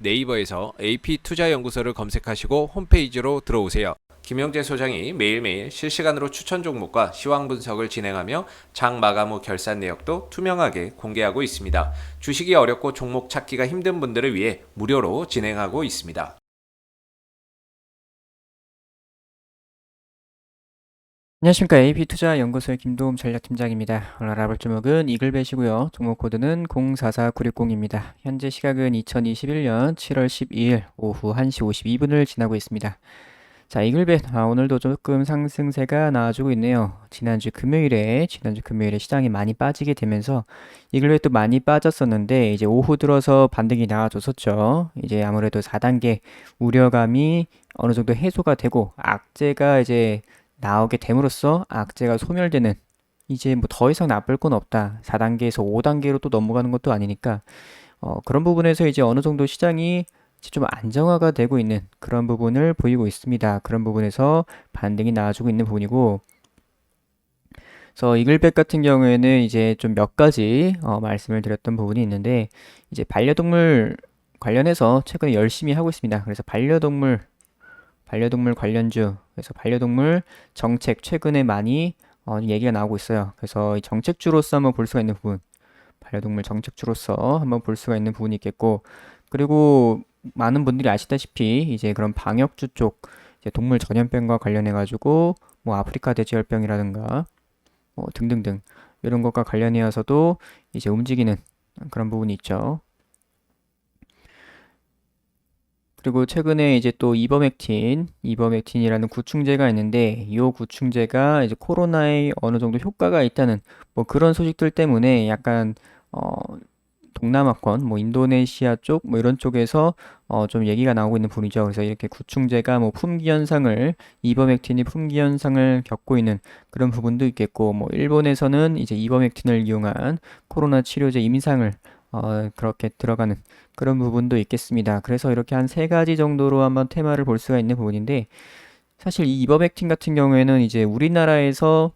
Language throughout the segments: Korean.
네이버에서 AP투자연구소를 검색하시고 홈페이지로 들어오세요. 김영재 소장이 매일매일 실시간으로 추천 종목과 시황 분석을 진행하며 장 마감 후 결산 내역도 투명하게 공개하고 있습니다. 주식이 어렵고 종목 찾기가 힘든 분들을 위해 무료로 진행하고 있습니다. 안녕하십니까. AP투자연구소의 김도움 전략팀장입니다. 오늘 알아볼 종목은 이글벳이고요. 종목 코드는 044960입니다. 현재 시각은 2021년 7월 12일 오후 1시 52분을 지나고 있습니다. 자, 이글벳 오늘도 조금 상승세가 나와주고 있네요. 지난주 금요일에 시장이 많이 빠지게 되면서 이글벳도 많이 빠졌었는데 이제 오후 들어서 반등이 나와줬었죠. 이제 아무래도 4단계 우려감이 어느 정도 해소가 되고 악재가 이제 나오게 됨으로써 악재가 소멸되는, 이제 뭐 더 이상 나쁠 건 없다. 4단계에서 5단계로 또 넘어가는 것도 아니니까 그런 부분에서 이제 어느 정도 시장이 이제 좀 안정화가 되고 있는 그런 부분을 보이고 있습니다. 그런 부분에서 반등이 나와주고 있는 부분이고, 그래서 이글백 같은 경우에는 이제 좀 몇 가지 말씀을 드렸던 부분이 있는데, 이제 반려동물 관련해서 최근에 열심히 하고 있습니다. 그래서 반려동물 관련주, 그래서 반려동물 정책 최근에 많이 얘기가 나오고 있어요. 그래서 이 정책주로서 한번 볼 수가 있는 부분, 반려동물 정책주로서 한번 볼 수가 있는 부분이 있겠고, 그리고 많은 분들이 아시다시피 이제 그런 방역주 쪽, 이제 동물 전염병과 관련해 가지고 뭐 아프리카 돼지열병이라든가 뭐 등등등 이런 것과 관련해서도 이제 움직이는 그런 부분이 있죠. 그리고 최근에 이제 또 이버맥틴이라는 구충제가 있는데, 이 구충제가 이제 코로나에 어느 정도 효과가 있다는 뭐 그런 소식들 때문에 약간 어 동남아권, 뭐 인도네시아 쪽, 뭐 이런 쪽에서 좀 얘기가 나오고 있는 부분이죠. 그래서 이렇게 구충제가 뭐 이버맥틴이 품귀 현상을 겪고 있는 그런 부분도 있겠고, 뭐 일본에서는 이제 이버맥틴을 이용한 코로나 치료제 임상을 그렇게 들어가는 그런 부분도 있겠습니다. 그래서 이렇게 한 세 가지 정도로 한번 테마를 볼 수가 있는 부분인데, 사실 이 이버맥틴 같은 경우에는 이제 우리나라에서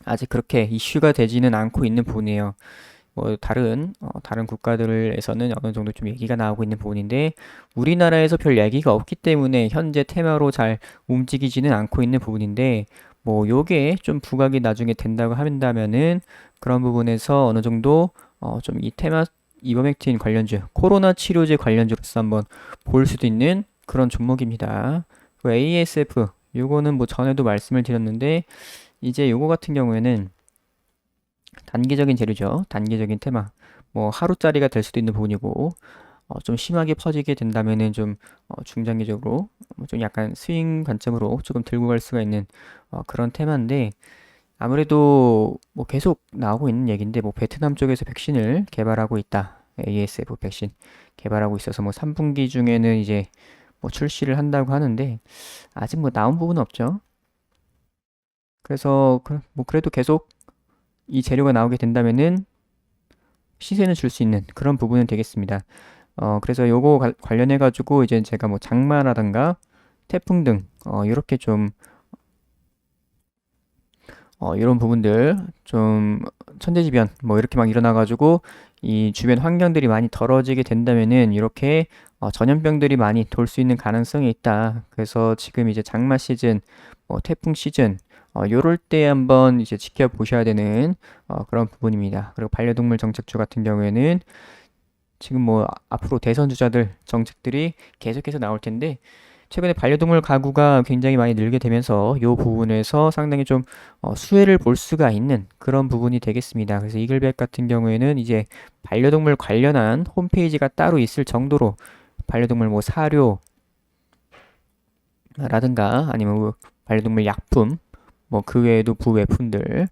아직 그렇게 이슈가 되지는 않고 있는 부분이에요. 뭐 다른 국가들에서는 어느 정도 좀 얘기가 나오고 있는 부분인데, 우리나라에서 별 얘기가 없기 때문에 현재 테마로 잘 움직이지는 않고 있는 부분인데, 뭐 요게 좀 부각이 나중에 된다고 한다면은 그런 부분에서 어느 정도 좀 이 테마 이버맥틴 관련주, 코로나 치료제 관련주로서 한번 볼 수도 있는 그런 종목입니다. 그 ASF, 요거는 뭐 전에도 말씀을 드렸는데, 이제 요거 같은 경우에는 단기적인 재료죠. 단기적인 테마. 뭐 하루짜리가 될 수도 있는 부분이고, 좀 심하게 퍼지게 된다면은 좀 중장기적으로 좀 약간 스윙 관점으로 조금 들고 갈 수가 있는 그런 테마인데, 아무래도 뭐 계속 나오고 있는 얘기인데, 뭐 베트남 쪽에서 백신을 개발하고 있다. ASF 백신 개발하고 있어서 뭐 3분기 중에는 이제 뭐 출시를 한다고 하는데, 아직 뭐 나온 부분은 없죠. 그래서 뭐 그래도 계속 이 재료가 나오게 된다면은 시세는 줄 수 있는 그런 부분은 되겠습니다. 그래서 요거 관련해 가지고 이제 제가 뭐 장마라든가 태풍 등 이렇게 좀 이런 부분들 좀 천재지변 뭐 이렇게 막 일어나 가지고 이 주변 환경들이 많이 더러워지게 된다면은 이렇게 전염병들이 많이 돌 수 있는 가능성이 있다. 그래서 지금 이제 장마 시즌, 뭐 태풍 시즌 요럴 때 한번 이제 지켜보셔야 되는 그런 부분입니다. 그리고 반려동물 정책주 같은 경우에는 지금 뭐 앞으로 대선 주자들 정책들이 계속해서 나올 텐데, 최근에 반려동물 가구가 굉장히 많이 늘게 되면서 이 부분에서 상당히 좀 수혜를 볼 수가 있는 그런 부분이 되겠습니다. 그래서 이글백 같은 경우에는 이제 반려동물 관련한 홈페이지가 따로 있을 정도로 반려동물 뭐 사료라든가 아니면 뭐 반려동물 약품, 뭐 그 외에도 부외품들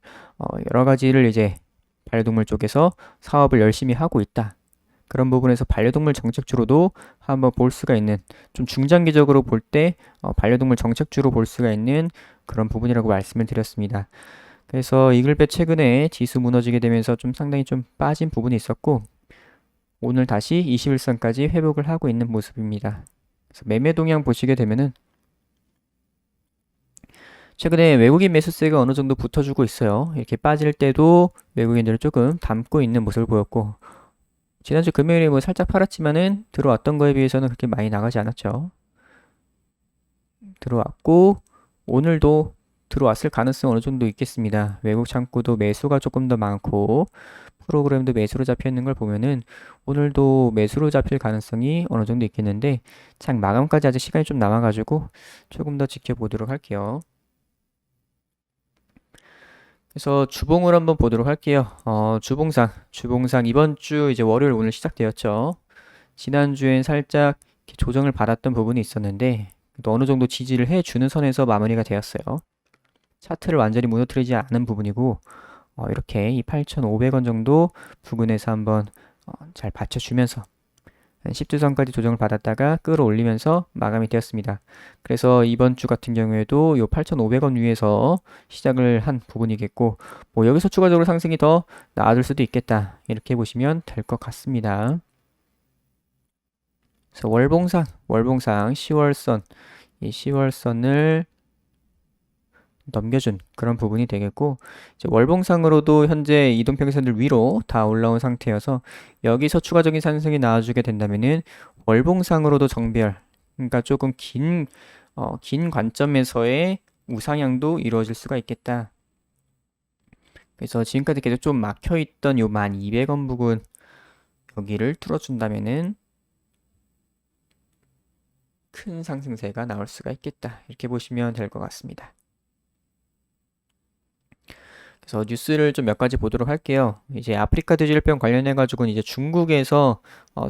여러 가지를 이제 반려동물 쪽에서 사업을 열심히 하고 있다. 그런 부분에서 반려동물 정책주로도 한번 볼 수가 있는, 좀 중장기적으로 볼 때 반려동물 정책주로 볼 수가 있는 그런 부분이라고 말씀을 드렸습니다. 그래서 이글벳 최근에 지수 무너지게 되면서 좀 상당히 좀 빠진 부분이 있었고, 오늘 다시 21선까지 회복을 하고 있는 모습입니다. 그래서 매매 동향 보시게 되면은 최근에 외국인 매수세가 어느 정도 붙어주고 있어요. 이렇게 빠질 때도 외국인들을 조금 담고 있는 모습을 보였고, 지난주 금요일에 뭐 살짝 팔았지만은 들어왔던 거에 비해서는 그렇게 많이 나가지 않았죠. 들어왔고 오늘도 들어왔을 가능성 어느 정도 있겠습니다. 외국 창구도 매수가 조금 더 많고 프로그램도 매수로 잡혀 있는 걸 보면은 오늘도 매수로 잡힐 가능성이 어느 정도 있겠는데 장 마감까지 아직 시간이 좀 남아가지고 조금 더 지켜보도록 할게요. 그래서 주봉을 한번 보도록 할게요. 주봉상 이번 주 이제 월요일 오늘 시작되었죠. 지난주엔 살짝 이렇게 조정을 받았던 부분이 있었는데 또 어느 정도 지지를 해주는 선에서 마무리가 되었어요. 차트를 완전히 무너뜨리지 않은 부분이고 이렇게 이 8,500원 정도 부근에서 한번 잘 받쳐주면서 10주선까지 조정을 받았다가 끌어올리면서 마감이 되었습니다. 그래서 이번 주 같은 경우에도 이 8,500원 위에서 시작을 한 부분이겠고 뭐 여기서 추가적으로 상승이 더 나아질 수도 있겠다 이렇게 보시면 될 것 같습니다. 그래서 월봉상 10월선 이 10월선을 넘겨준 그런 부분이 되겠고 이제 월봉상으로도 현재 이동평선들 위로 다 올라온 상태여서 여기서 추가적인 상승이 나와주게 된다면은 월봉상으로도 정배열 그러니까 조금 긴 관점에서의 우상향도 이루어질 수가 있겠다. 그래서 지금까지 계속 좀 막혀있던 요 1200원 부근 여기를 뚫어준다면은 큰 상승세가 나올 수가 있겠다. 이렇게 보시면 될 것 같습니다. 그래서 뉴스를 좀 몇 가지 보도록 할게요. 이제 아프리카 돼지열병 관련해 가지고는 이제 중국에서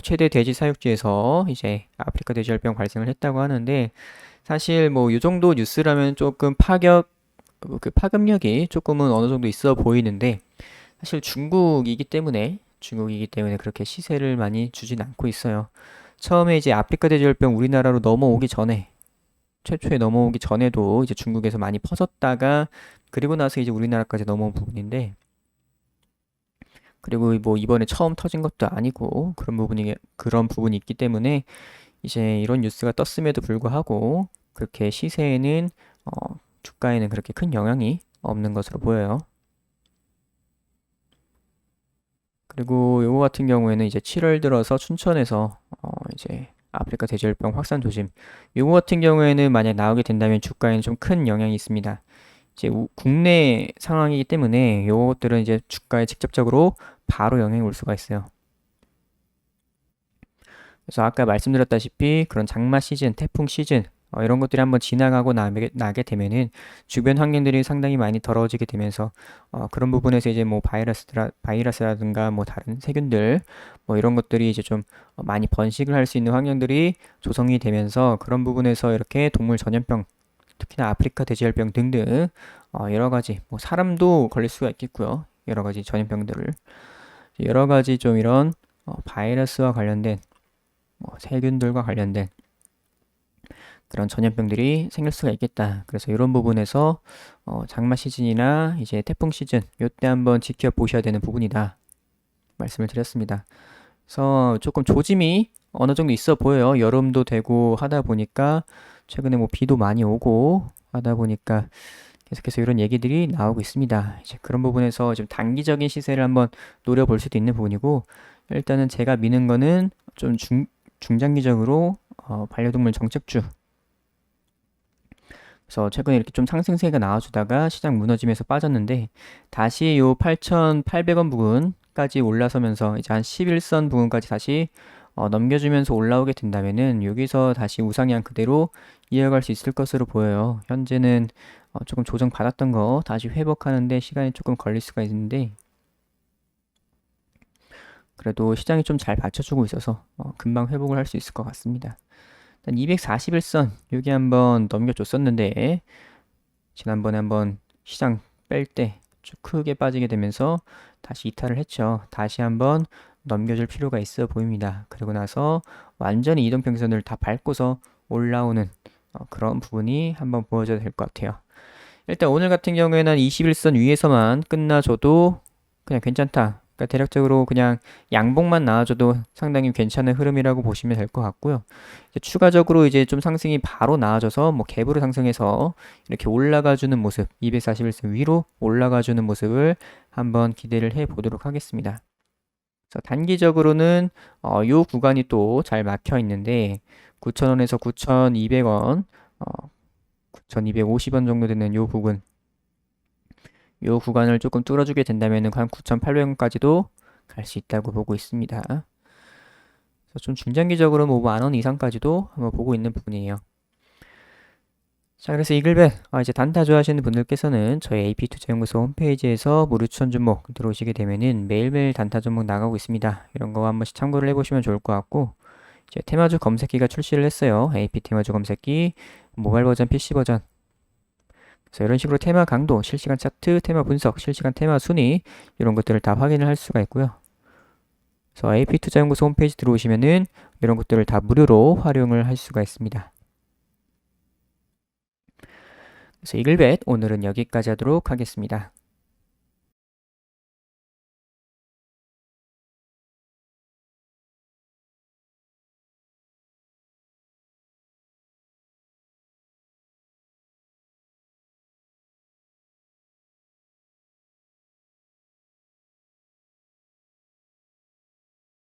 최대 돼지 사육지에서 이제 아프리카 돼지열병 발생을 했다고 하는데 사실 뭐 이 정도 뉴스라면 조금 그 파급력이 조금은 어느 정도 있어 보이는데 사실 중국이기 때문에 그렇게 시세를 많이 주진 않고 있어요. 처음에 이제 아프리카 돼지열병 우리나라로 최초에 넘어오기 전에도 이제 중국에서 많이 퍼졌다가 그리고 나서 이제 우리나라까지 넘어온 부분인데 그리고 뭐 이번에 처음 터진 것도 아니고 그런 부분이 있기 때문에 이제 이런 뉴스가 떴음에도 불구하고 그렇게 시세에는 주가에는 그렇게 큰 영향이 없는 것으로 보여요. 그리고 요거 같은 경우에는 이제 7월 들어서 춘천에서 이제 아프리카 돼지열병 확산 조짐 요거 같은 경우에는 만약 나오게 된다면 주가에는 좀 큰 영향이 있습니다. 이제 국내 상황이기 때문에 요것들은 이제 주가에 직접적으로 바로 영향이 올 수가 있어요. 그래서 아까 말씀드렸다시피 그런 장마 시즌, 태풍 시즌 이런 것들이 한번 지나가고 나게 되면은 주변 환경들이 상당히 많이 더러워지게 되면서 그런 부분에서 이제 뭐 바이러스라든가 뭐 다른 세균들 뭐 이런 것들이 이제 좀 많이 번식을 할 수 있는 환경들이 조성이 되면서 그런 부분에서 이렇게 동물 전염병 특히나 아프리카 돼지열병 등등 여러 가지 뭐 사람도 걸릴 수가 있겠고요. 여러 가지 전염병들을 여러 가지 좀 이런 바이러스와 관련된 세균들과 관련된 그런 전염병들이 생길 수가 있겠다. 그래서 이런 부분에서 장마 시즌이나 이제 태풍 시즌 요때 한번 지켜보셔야 되는 부분이다. 말씀을 드렸습니다. 그래서 조금 조짐이 어느 정도 있어 보여요. 여름도 되고 하다 보니까 최근에 뭐 비도 많이 오고 하다 보니까 계속해서 이런 얘기들이 나오고 있습니다. 이제 그런 부분에서 좀 단기적인 시세를 한번 노려볼 수도 있는 부분이고 일단은 제가 미는 거는 좀 중장기적으로 반려동물 정책주 그래서 최근에 이렇게 좀 상승세가 나와주다가 시장 무너지면서 빠졌는데 다시 요 8,800원 부근까지 올라서면서 이제 한 11선 부근까지 다시 넘겨주면서 올라오게 된다면은 여기서 다시 우상향 그대로 이어갈 수 있을 것으로 보여요. 현재는 조금 조정 받았던 거 다시 회복하는데 시간이 조금 걸릴 수가 있는데 그래도 시장이 좀 잘 받쳐주고 있어서 금방 회복을 할 수 있을 것 같습니다. 241선 여기 한번 넘겨줬었는데 지난번에 한번 시장 뺄 때 쭉 크게 빠지게 되면서 다시 이탈을 했죠. 다시 한번 넘겨줄 필요가 있어 보입니다. 그리고 나서 완전히 이동평선을 다 밟고서 올라오는 그런 부분이 한번 보여줘야 될 것 같아요. 일단 오늘 같은 경우에는 21선 위에서만 끝나줘도 그냥 괜찮다. 그러니까 대략적으로 그냥 양봉만 나와줘도 상당히 괜찮은 흐름이라고 보시면 될 것 같고요. 이제 추가적으로 이제 좀 상승이 바로 나와줘서 뭐 갭으로 상승해서 이렇게 올라가주는 모습, 241선 위로 올라가주는 모습을 한번 기대를 해 보도록 하겠습니다. 그래서 단기적으로는 요 구간이 또 잘 막혀 있는데 9,000원에서 9,200원, 9,250원 정도 되는 요 부분, 요 구간을 조금 뚫어주게 된다면은 한 9,800원까지도 갈 수 있다고 보고 있습니다. 그래서 좀 중장기적으로 뭐 10,000원 이상까지도 한번 보고 있는 부분이에요. 자, 그래서 이글벳, 이제 단타 좋아하시는 분들께서는 저희 AP투자연구소 홈페이지에서 무료 추천 종목 들어오시게 되면은 매일매일 단타 종목 나가고 있습니다. 이런 거 한 번씩 참고를 해보시면 좋을 것 같고, 이제 테마주 검색기가 출시를 했어요. AP 테마주 검색기, 모바일 버전, PC 버전. 그래서 이런 식으로 테마 강도, 실시간 차트, 테마 분석, 실시간 테마 순위, 이런 것들을 다 확인을 할 수가 있고요. 그래서 AP투자연구소 홈페이지 들어오시면은 이런 것들을 다 무료로 활용을 할 수가 있습니다. 그래서 이글벳 오늘은 여기까지 하도록 하겠습니다.